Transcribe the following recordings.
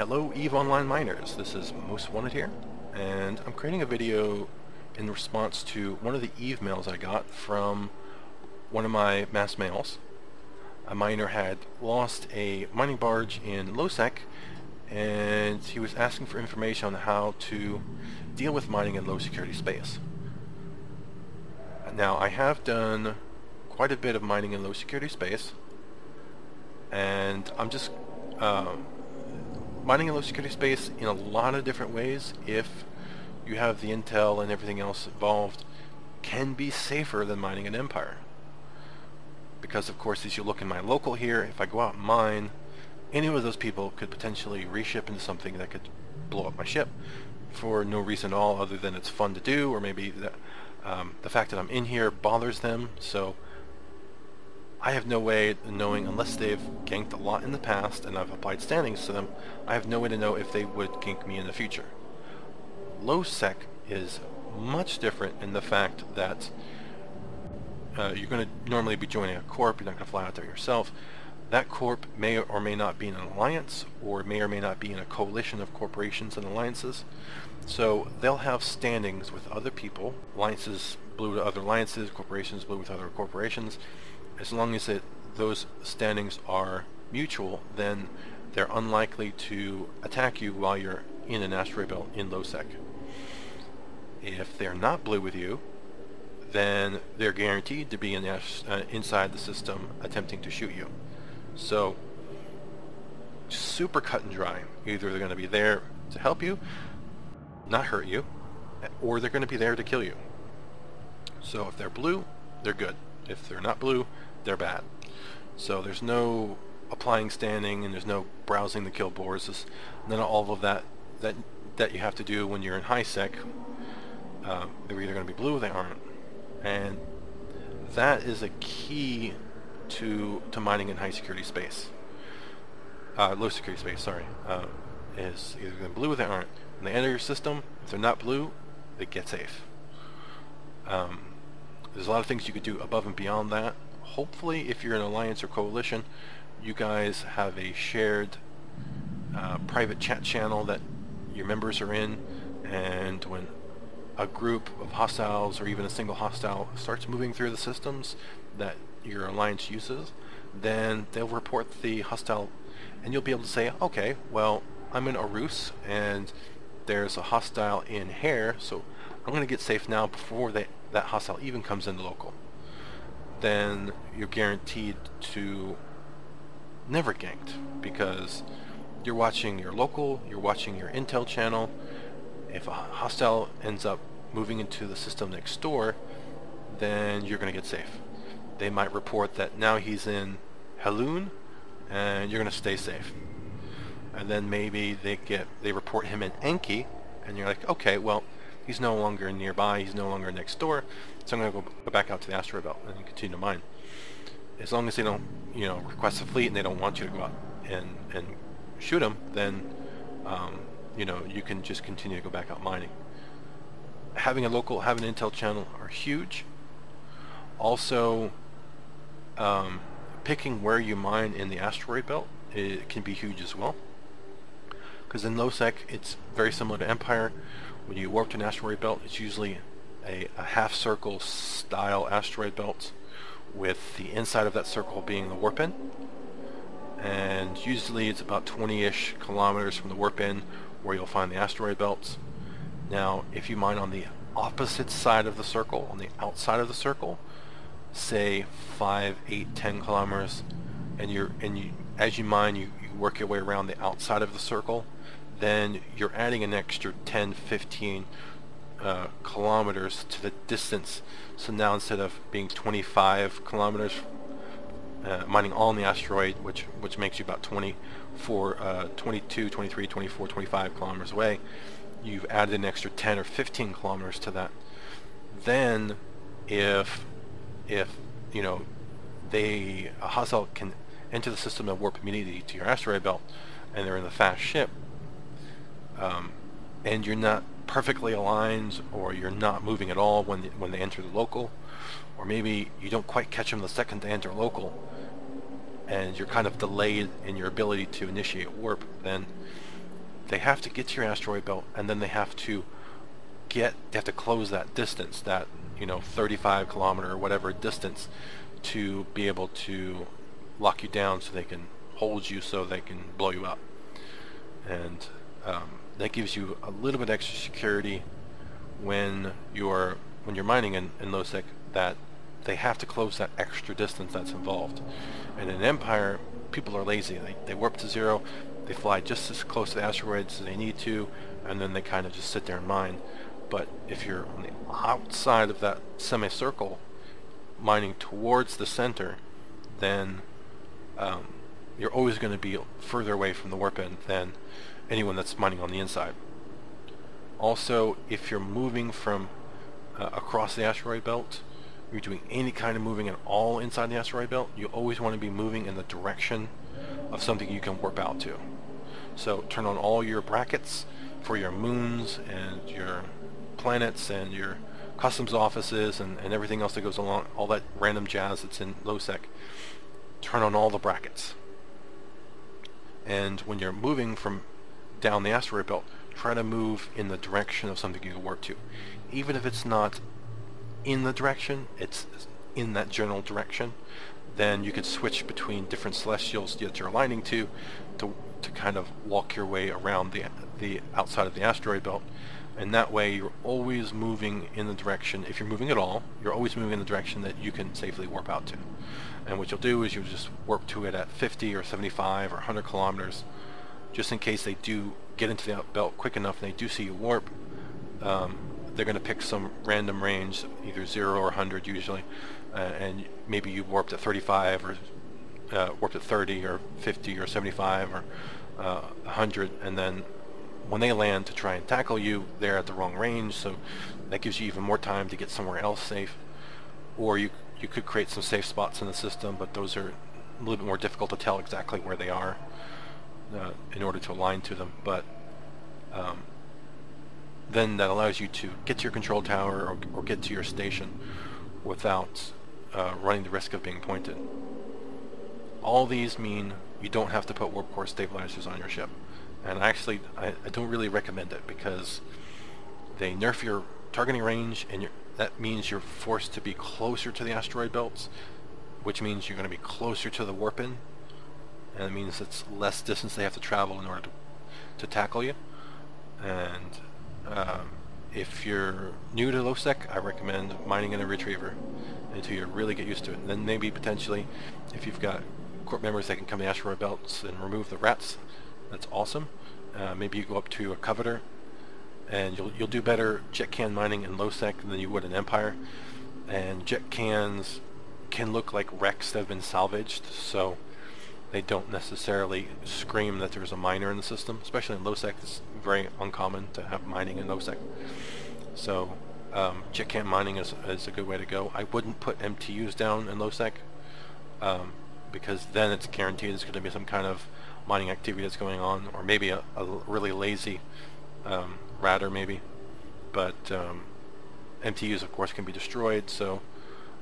Hello EVE Online Miners, this is Most Wanted here, and I'm creating a video in response to one of the EVE mails I got from one of my mass mails. A miner had lost a mining barge in LowSec, and he was asking for information on how to deal with mining in low security space. Now, I have done quite a bit of mining in low security space, and I'm just mining in low security space in a lot of different ways, if you have the intel and everything else involved, can be safer than mining an Empire. Because of course, as you look in my local here, if I go out and mine, any of those people could potentially reship into something that could blow up my ship for no reason at all other than it's fun to do, or maybe the fact that I'm in here bothers them. So I have no way of knowing, unless they've ganked a lot in the past and I've applied standings to them, I have no way to know if they would gank me in the future. Low sec is much different in the fact that you're going to normally be joining a corp, you're not going to fly out there yourself. That corp may or may not be in an alliance, or may not be in a coalition of corporations and alliances. So they'll have standings with other people, alliances blue to other alliances, corporations blue with other corporations. As long as those standings are mutual, then they're unlikely to attack you while you're in an asteroid belt in low sec. If they're not blue with you, then they're guaranteed to be inside the system attempting to shoot you. So, super cut and dry. Either they're going to be there to help you, not hurt you, or they're going to be there to kill you. So if they're blue, they're good. If they're not blue, they're bad. So there's no applying standing, and there's no browsing the kill boards. There's none of all of that you have to do when you're in high sec. They're either going to be blue or they aren't. And that is a key to mining in high security space. Low security space, sorry. Is either they're blue or they aren't. When they enter your system, if they're not blue, they get safe. There's a lot of things you could do above and beyond that. Hopefully, if you're an alliance or coalition, you guys have a shared private chat channel that your members are in, and when a group of hostiles or even a single hostile starts moving through the systems that your alliance uses, then they'll report the hostile, and you'll be able to say, okay, well, I'm in Arus and there's a hostile in Hare, so I'm going to get safe now before that hostile even comes into local. Then you're guaranteed to never ganked, because you're watching your local, you're watching your intel channel. If a hostile ends up moving into the system next door, then you're going to get safe. They might report that now he's in Halun, and you're going to stay safe. And then maybe they report him in Enki, and you're like, okay, well, he's no longer nearby, he's no longer next door, so I'm going to go back out to the asteroid belt and continue to mine. As long as they don't, request a fleet and they don't want you to go out and shoot them, then you can just continue to go back out mining. Having an intel channel are huge. Also, picking where you mine in the asteroid belt, it can be huge as well. Because in low sec, it's very similar to Empire. When you warp to an asteroid belt, it's usually a half circle style asteroid belt, with the inside of that circle being the warp in. And usually it's about 20-ish kilometers from the warp in where you'll find the asteroid belts. Now, if you mine on the opposite side of the circle, on the outside of the circle, say 5, 8, 10 kilometers, and as you mine, you work your way around the outside of the circle, then you're adding an extra 10, 15 kilometers to the distance. So now, instead of being 25 kilometers mining all in the asteroid, which makes you about 22, 23, 24, 25 kilometers away, you've added an extra 10 or 15 kilometers to that. Then if a hostile can enter the system and warp immediately to your asteroid belt, and they're in the fast ship, and you're not perfectly aligned, or you're not moving at all when they enter the local, or maybe you don't quite catch them the second they enter local, and you're kind of delayed in your ability to initiate warp, then they have to get to your asteroid belt, and then they have to close that distance, that 35 kilometer or whatever distance, to be able to lock you down so they can hold you, so they can blow you up. And that gives you a little bit extra security when you're mining in low-sec, that they have to close that extra distance that's involved. And in Empire, people are lazy. They warp to 0, they fly just as close to the asteroids as they need to, and then they kind of just sit there and mine. But if you're on the outside of that semicircle, mining towards the center, then you're always going to be further away from the warp end than anyone that's mining on the inside. Also, if you're moving from across the asteroid belt, you're doing any kind of moving at all inside the asteroid belt, you always want to be moving in the direction of something you can warp out to. So turn on all your brackets for your moons and your planets and your customs offices and everything else that goes along, all that random jazz that's in low-sec. Turn on all the brackets. And when you're moving from down the asteroid belt, try to move in the direction of something you can warp to. Even if it's not in the direction, it's in that general direction, then you could switch between different celestials that you're aligning to kind of walk your way around the outside of the asteroid belt. And that way you're always moving in the direction, if you're moving at all, you're always moving in the direction that you can safely warp out to. And what you'll do is you'll just warp to it at 50 or 75 or 100 kilometers, just in case they do get into the belt quick enough and they do see you warp. They're going to pick some random range, either 0 or 100 usually, and maybe you warped at 35 or warped at 30 or 50 or 75 or 100, and then when they land to try and tackle you, they're at the wrong range, so that gives you even more time to get somewhere else safe. Or you could create some safe spots in the system, but those are a little bit more difficult to tell exactly where they are in order to align to them. But then that allows you to get to your control tower or get to your station without running the risk of being pointed. All these mean you don't have to put warp core stabilizers on your ship. And actually, I don't really recommend it, because they nerf your targeting range, and that means you're forced to be closer to the asteroid belts, which means you're going to be closer to the warp in, and it means it's less distance they have to travel in order to tackle you. And if you're new to low-sec, I recommend mining in a retriever until you really get used to it. And then maybe potentially, if you've got corp members that can come to the asteroid belts and remove the rats, that's awesome. Maybe you go up to a coveter, and you'll do better jet can mining in low-sec than you would in Empire. And jet cans can look like wrecks that have been salvaged, so they don't necessarily scream that there's a miner in the system. Especially in low-sec, it's very uncommon to have mining in low-sec. So jet can mining is a good way to go. I wouldn't put MTUs down in low-sec, because then it's guaranteed there's going to be some kind of mining activity that's going on, or maybe a really lazy radar maybe. But MTUs of course can be destroyed, so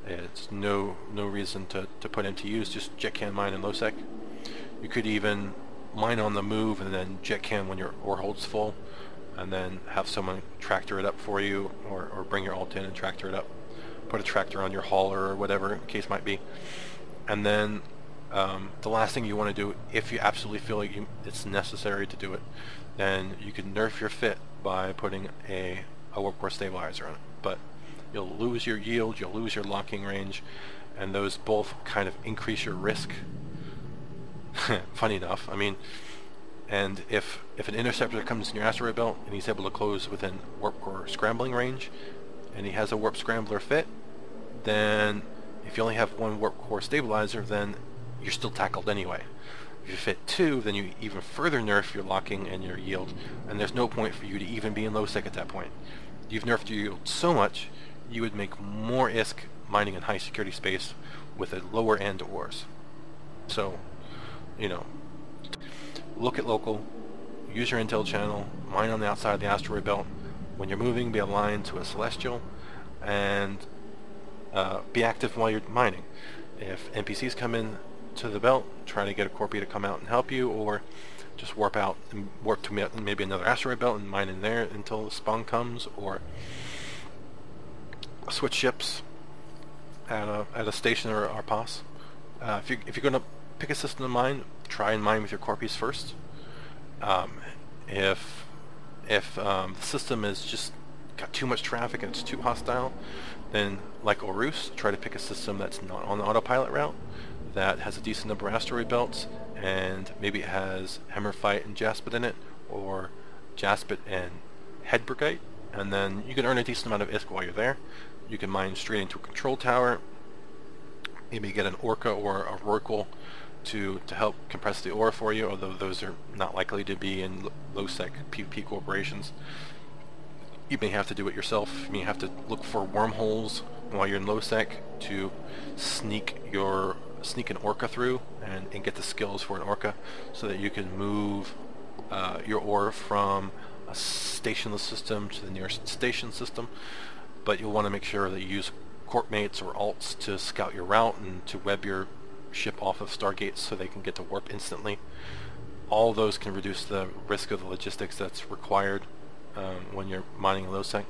it's no reason to put MTUs. Just jet can mine in low-sec. You could even mine on the move and then jet can when your ore hold's full, and then have someone tractor it up for you, or bring your alt in and tractor it up. Put a tractor on your hauler or whatever the case might be. And then the last thing you want to do, if you absolutely feel like it's necessary to do it, then you can nerf your fit by putting a warp core stabilizer on it. But you'll lose your yield, you'll lose your locking range, and those both kind of increase your risk. Funny enough, I mean, and if an interceptor comes in your asteroid belt and he's able to close within warp core scrambling range, and he has a warp scrambler fit, then if you only have one warp core stabilizer, then you're still tackled anyway. If you fit 2, then you even further nerf your locking and your yield, and there's no point for you to even be in low-sec at that point. You've nerfed your yield so much, you would make more ISK mining in high security space with a lower end ores. So, look at local, use your intel channel, mine on the outside of the asteroid belt. When you're moving, be aligned to a celestial, and be active while you're mining. If NPCs come in to the belt, try to get a Corpy to come out and help you, or just warp out and warp to maybe another asteroid belt and mine in there until the spawn comes, or switch ships at a station or pass. If you're going to pick a system to mine, try and mine with your core piece first. If the system is just got too much traffic and it's too hostile, then like Orus, try to pick a system that's not on the autopilot route, that has a decent number of asteroid belts, and maybe it has Hammerfight and Jaspit in it, or Jaspit and Hedbergite, and then you can earn a decent amount of ISK while you're there. You can mine straight into a control tower, maybe get an Orca or a Rorqual to help compress the ore for you, although those are not likely to be in low-sec PvP corporations. You may have to do it yourself. You may have to look for wormholes while you're in low-sec to sneak an Orca through and get the skills for an Orca, so that you can move your ore from a stationless system to the nearest station system. But you'll want to make sure that you use corp mates or alts to scout your route and to web your ship off of stargates so they can get to warp instantly. All those can reduce the risk of the logistics that's required when you're mining low-sec.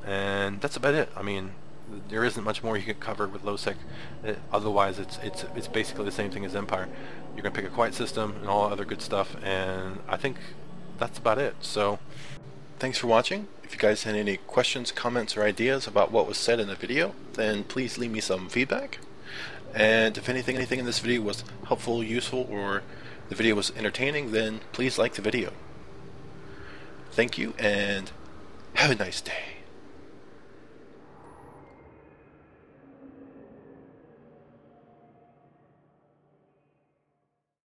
And that's about it. I mean, there isn't much more you can cover with low-sec. Otherwise, it's basically the same thing as Empire. You're going to pick a quiet system and all other good stuff, and I think that's about it. So, thanks for watching. If you guys had any questions, comments, or ideas about what was said in the video, then please leave me some feedback. And if anything in this video was helpful, useful, or the video was entertaining, then please like the video. Thank you, and have a nice day.